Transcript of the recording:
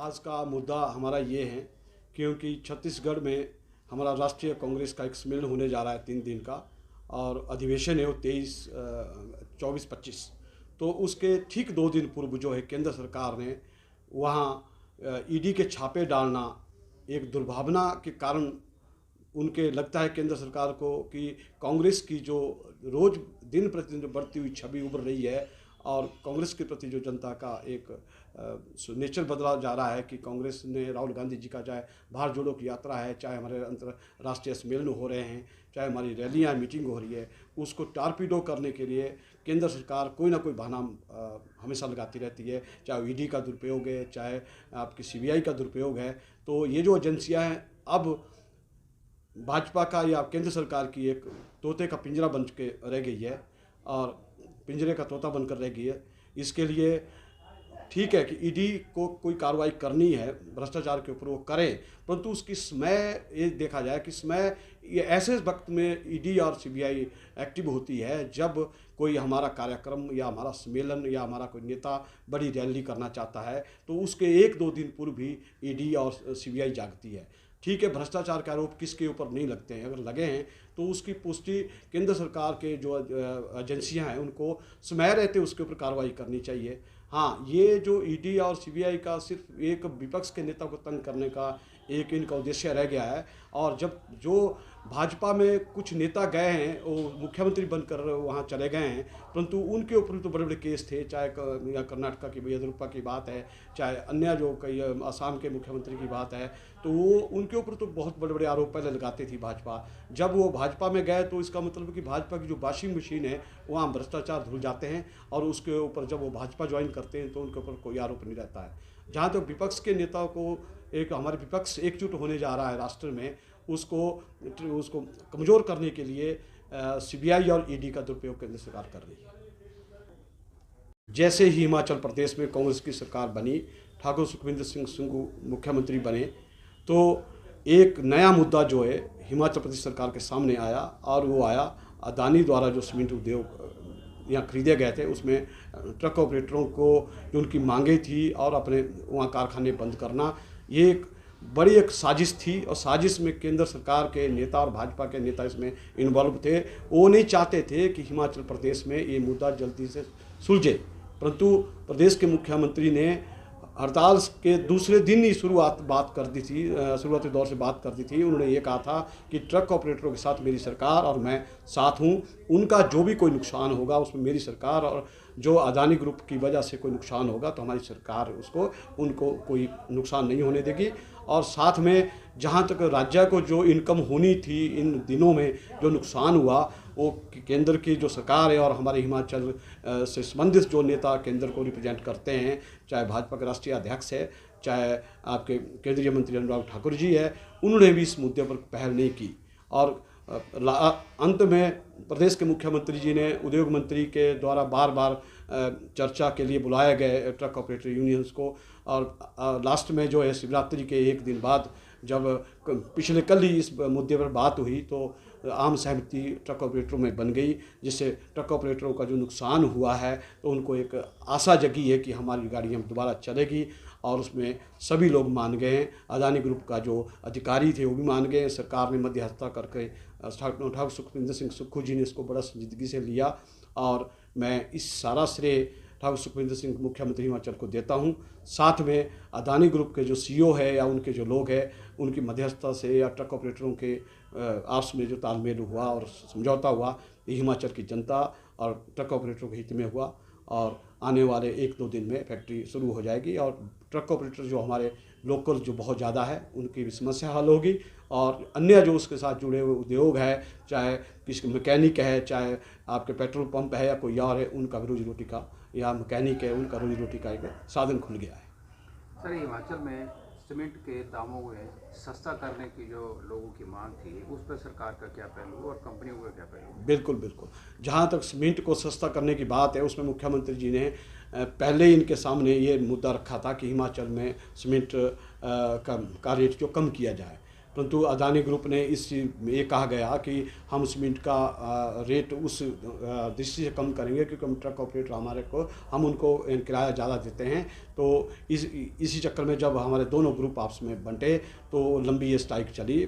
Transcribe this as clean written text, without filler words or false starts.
आज का मुद्दा हमारा ये है क्योंकि छत्तीसगढ़ में हमारा राष्ट्रीय कांग्रेस का एक सम्मेलन होने जा रहा है 3 दिन का, और अधिवेशन है वो 24-25। तो उसके ठीक 2 दिन पूर्व जो है केंद्र सरकार ने वहाँ ईडी के छापे डालना एक दुर्भावना के कारण उनके लगता है केंद्र सरकार को कि कांग्रेस की जो रोज़ दिन प्रतिदिन जो बढ़ती हुई छवि उभर रही है और कांग्रेस के प्रति जो जनता का एक नेचर बदला जा रहा है कि कांग्रेस ने राहुल गांधी जी का चाहे भारत जोड़ो की यात्रा है, चाहे हमारे अंतर्राष्ट्रीय सम्मेलन हो रहे हैं, चाहे हमारी रैलियाँ मीटिंग हो रही है, उसको टारपीडो करने के लिए केंद्र सरकार कोई ना कोई बहाना हमेशा लगाती रहती है। चाहे ईडी का दुरुपयोग है, चाहे आपकी सीबीआई का दुरुपयोग है। तो ये जो एजेंसियाँ हैं अब भाजपा का या केंद्र सरकार की एक तोते का पिंजरा बन के रह गई है और पिंजरे का तोता बनकर रह गई है। इसके लिए ठीक है कि ईडी को कोई कार्रवाई करनी है भ्रष्टाचार के ऊपर, वो करें, परंतु उसकी समय ये देखा जाए कि समय ये ऐसे वक्त में ईडी और सीबीआई एक्टिव होती है जब कोई हमारा कार्यक्रम या हमारा सम्मेलन या हमारा कोई नेता बड़ी रैली करना चाहता है, तो उसके 1-2 दिन पूर्व भी ईडी और सीबीआई जागती है। ठीक है, भ्रष्टाचार के आरोप किसके ऊपर नहीं लगते हैं, अगर लगे हैं तो उसकी पुष्टि केंद्र सरकार के जो एजेंसियां हैं उनको समय रहते उसके ऊपर कार्रवाई करनी चाहिए। हाँ, ये जो ईडी और सीबीआई का सिर्फ एक विपक्ष के नेता को तंग करने का एक इनका उद्देश्य रह गया है। और जब जो भाजपा में कुछ नेता गए हैं वो मुख्यमंत्री बनकर वहाँ चले गए हैं, परंतु उनके ऊपर तो बड़े बड़े केस थे, चाहे कर्नाटका की येदियुरप्पा की बात है, चाहे अन्य जो कई असम के मुख्यमंत्री की बात है, तो वो उनके ऊपर तो बहुत बड़े बड़े आरोप पहले लगाती थी भाजपा। जब वो भाजपा में गए तो इसका मतलब कि भाजपा की जो वॉशिंग मशीन है वहाँ भ्रष्टाचार धुल जाते हैं और उसके ऊपर जब वो भाजपा ज्वाइन करते हैं तो उनके ऊपर कोई आरोप नहीं रहता है। जहाँ तक विपक्ष के नेताओं को एक हमारे विपक्ष एकजुट होने जा रहा है राष्ट्र में, उसको कमज़ोर करने के लिए सीबीआई और ईडी का दुरुपयोग केंद्र सरकार कर रही है। जैसे ही हिमाचल प्रदेश में कांग्रेस की सरकार बनी, ठाकुर सुखविंदर सिंह सुक्खू मुख्यमंत्री बने, तो एक नया मुद्दा जो है हिमाचल प्रदेश सरकार के सामने आया और वो आया अदानी द्वारा जो सीमेंट उद्योग यहाँ खरीदे गए थे उसमें ट्रक ऑपरेटरों को जो उनकी मांगें थी और अपने वहाँ कारखाने बंद करना, ये एक बड़ी एक साजिश थी। और साजिश में केंद्र सरकार के नेता और भाजपा के नेता इसमें इन्वॉल्व थे। वो नहीं चाहते थे कि हिमाचल प्रदेश में ये मुद्दा जल्दी से सुलझे, परंतु प्रदेश के मुख्यमंत्री ने हड़ताल के दूसरे दिन ही शुरुआती दौर से बात कर दी थी। उन्होंने ये कहा था कि ट्रक ऑपरेटरों के साथ मेरी सरकार और मैं साथ हूँ, उनका जो भी कोई नुकसान होगा उसमें मेरी सरकार, और जो अदानी ग्रुप की वजह से कोई नुकसान होगा तो हमारी सरकार उनको कोई नुकसान नहीं होने देगी। और साथ में जहाँ तक राज्य को जो इनकम होनी थी इन दिनों में जो नुकसान हुआ वो केंद्र की जो सरकार है और हमारे हिमाचल से संबंधित जो नेता केंद्र को रिप्रेजेंट करते हैं, चाहे भाजपा के राष्ट्रीय अध्यक्ष है, चाहे आपके केंद्रीय मंत्री अनुराग ठाकुर जी है, उन्होंने भी इस मुद्दे पर पहल नहीं की। और अंत में प्रदेश के मुख्यमंत्री जी ने उद्योग मंत्री के द्वारा बार बार चर्चा के लिए बुलाए गए ट्रक ऑपरेटर यूनियंस को, और लास्ट में जो है शिवरात्रि के 1 दिन बाद जब पिछले कल ही इस मुद्दे पर बात हुई तो आम सहमति ट्रक ऑपरेटरों में बन गई, जिससे ट्रक ऑपरेटरों का जो नुकसान हुआ है तो उनको एक आशा जगी है कि हमारी गाड़ियाँ दोबारा चलेगी, और उसमें सभी लोग मान गए हैं। अदानी ग्रुप का जो अधिकारी थे वो भी मान गए। सरकार ने मध्यस्थता करके ठाकुर सुखविंदर सिंह सुक्खू जी ने इसको बड़ा संजीदगी से लिया, और मैं इस सारा श्रेय ठाकुर सुखविंदर सिंह मुख्यमंत्री हिमाचल को देता हूं। साथ में अदानी ग्रुप के जो सीईओ है या उनके जो लोग हैं उनकी मध्यस्थता से या ट्रक ऑपरेटरों के आपस में जो तालमेल हुआ और समझौता हुआ, ये हिमाचल की जनता और ट्रक ऑपरेटरों के हित में हुआ, और आने वाले 1-2 दिन में फैक्ट्री शुरू हो जाएगी और ट्रक ऑपरेटर जो हमारे लोकल जो बहुत ज़्यादा है उनकी भी समस्या हल होगी, और अन्य जो उसके साथ जुड़े हुए उद्योग है, चाहे किसी मैकेनिक है, चाहे आपके पेट्रोल पंप है या कोई और है, उनका भी रोजी रोटी का, या मैकेनिक है उनका रोजी रोटी का एक साधन खुल गया है। सर, हिमाचल में सीमेंट के दामों में सस्ता करने की जो लोगों की मांग थी उस पर सरकार का क्या पहलू और कंपनियों का क्या पहलू? बिल्कुल, जहाँ तक सीमेंट को सस्ता करने की बात है उसमें मुख्यमंत्री जी ने पहले इनके सामने ये मुद्दा रखा था कि हिमाचल में सीमेंट का रेट जो कम किया जाए। परंतु अदानी ग्रुप ने ये कहा गया कि हम सीमेंट का रेट उस दृष्टि से कम करेंगे क्योंकि हम ट्रक ऑपरेटर हमारे को हम उनको किराया ज़्यादा देते हैं। तो इसी चक्कर में जब हमारे दोनों ग्रुप आपस में बंटे तो लंबी ये स्ट्राइक चली।